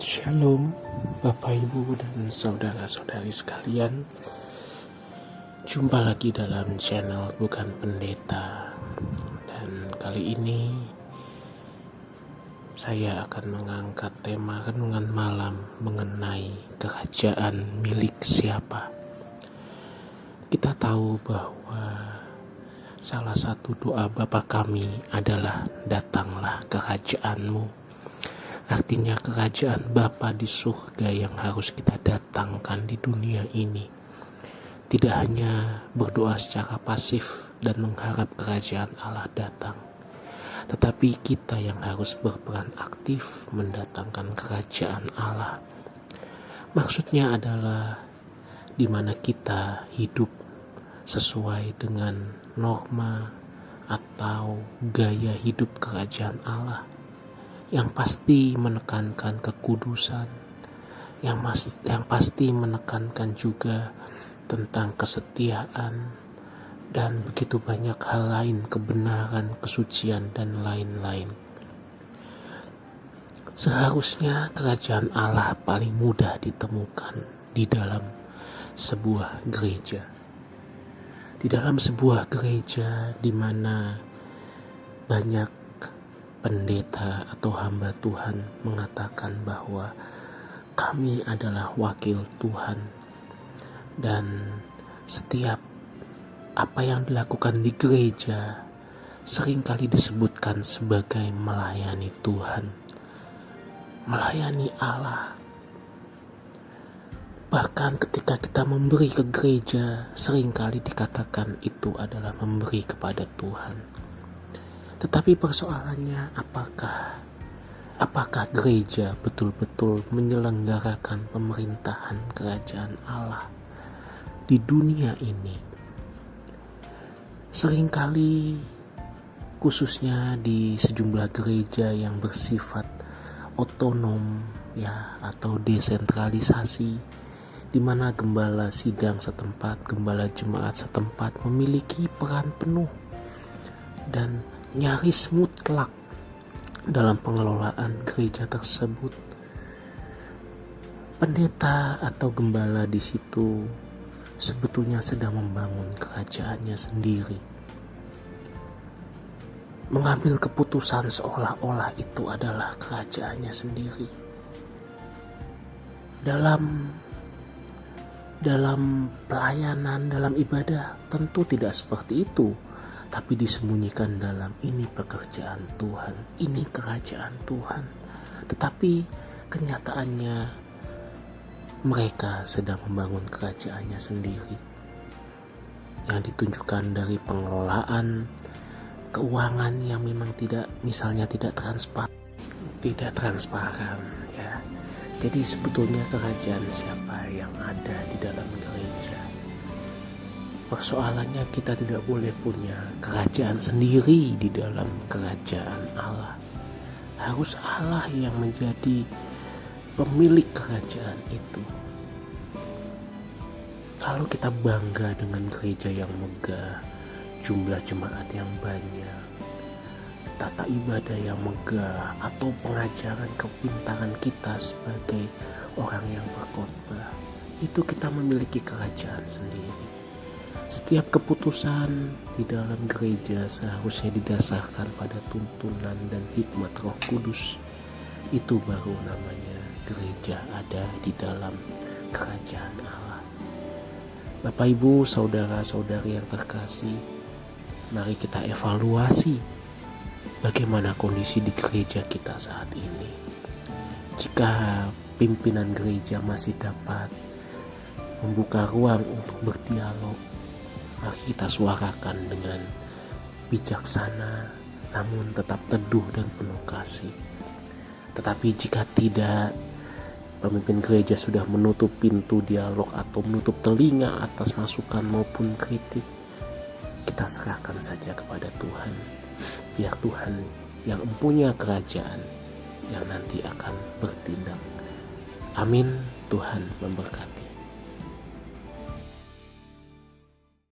Shalom, Bapak Ibu dan saudara-saudari sekalian. Jumpa lagi dalam channel Bukan Pendeta. Dan kali ini saya akan mengangkat tema renungan malam mengenai kerajaan milik siapa. Kita tahu bahwa salah satu doa Bapa kami adalah datanglah kerajaanmu. Artinya kerajaan Bapa di surga yang harus kita datangkan di dunia ini. Tidak hanya berdoa secara pasif dan mengharap kerajaan Allah datang, tetapi kita yang harus berperan aktif mendatangkan kerajaan Allah. Maksudnya adalah di mana kita hidup sesuai dengan norma atau gaya hidup kerajaan Allah, yang pasti menekankan kekudusan, yang pasti menekankan juga tentang kesetiaan, dan begitu banyak hal lain, kebenaran, kesucian, dan lain-lain. Seharusnya kerajaan Allah paling mudah ditemukan di dalam sebuah gereja. Di dalam sebuah gereja di mana banyak pendeta atau hamba Tuhan mengatakan bahwa kami adalah wakil Tuhan, dan setiap apa yang dilakukan di gereja seringkali disebutkan sebagai melayani Tuhan, melayani Allah. Bahkan ketika kita memberi ke gereja, seringkali dikatakan itu adalah memberi kepada Tuhan. Tetapi persoalannya, apakah gereja betul-betul menyelenggarakan pemerintahan kerajaan Allah di dunia ini? Seringkali, khususnya di sejumlah gereja yang bersifat otonom atau desentralisasi, di mana gembala sidang setempat, gembala jemaat setempat memiliki peran penuh dan nyaris mutlak dalam pengelolaan gereja tersebut. Pendeta atau gembala di situ sebetulnya sedang membangun kerajaannya sendiri, mengambil keputusan seolah-olah itu adalah kerajaannya sendiri. Dalam pelayanan, dalam ibadah tentu tidak seperti itu, tapi disembunyikan dalam ini pekerjaan Tuhan, ini kerajaan Tuhan. Tetapi kenyataannya mereka sedang membangun kerajaannya sendiri, yang ditunjukkan dari pengelolaan keuangan yang memang tidak transparan ya. Jadi sebetulnya kerajaan siapa yang ada di dalam gereja? Persoalannya kita tidak boleh punya kerajaan sendiri di dalam kerajaan Allah. Harus Allah yang menjadi pemilik kerajaan itu. Kalau kita bangga dengan gereja yang megah, jumlah jemaat yang banyak, tata ibadah yang megah, atau pengajaran kepintaran kita sebagai orang yang berkhotbah, itu kita memiliki kerajaan sendiri. Setiap keputusan di dalam gereja seharusnya didasarkan pada tuntunan dan hikmat Roh Kudus. Itu baru namanya gereja ada di dalam kerajaan Allah. Bapak Ibu, saudara-saudari yang terkasih, mari kita evaluasi bagaimana kondisi di gereja kita saat ini. Jika pimpinan gereja masih dapat membuka ruang untuk berdialog, mari kita suarakan dengan bijaksana, namun tetap teduh dan penuh kasih. Tetapi jika tidak, pemimpin gereja sudah menutup pintu dialog atau menutup telinga atas masukan maupun kritik, kita serahkan saja kepada Tuhan. Biar Tuhan yang mempunyai kerajaan yang nanti akan bertindak. Amin. Tuhan memberkati.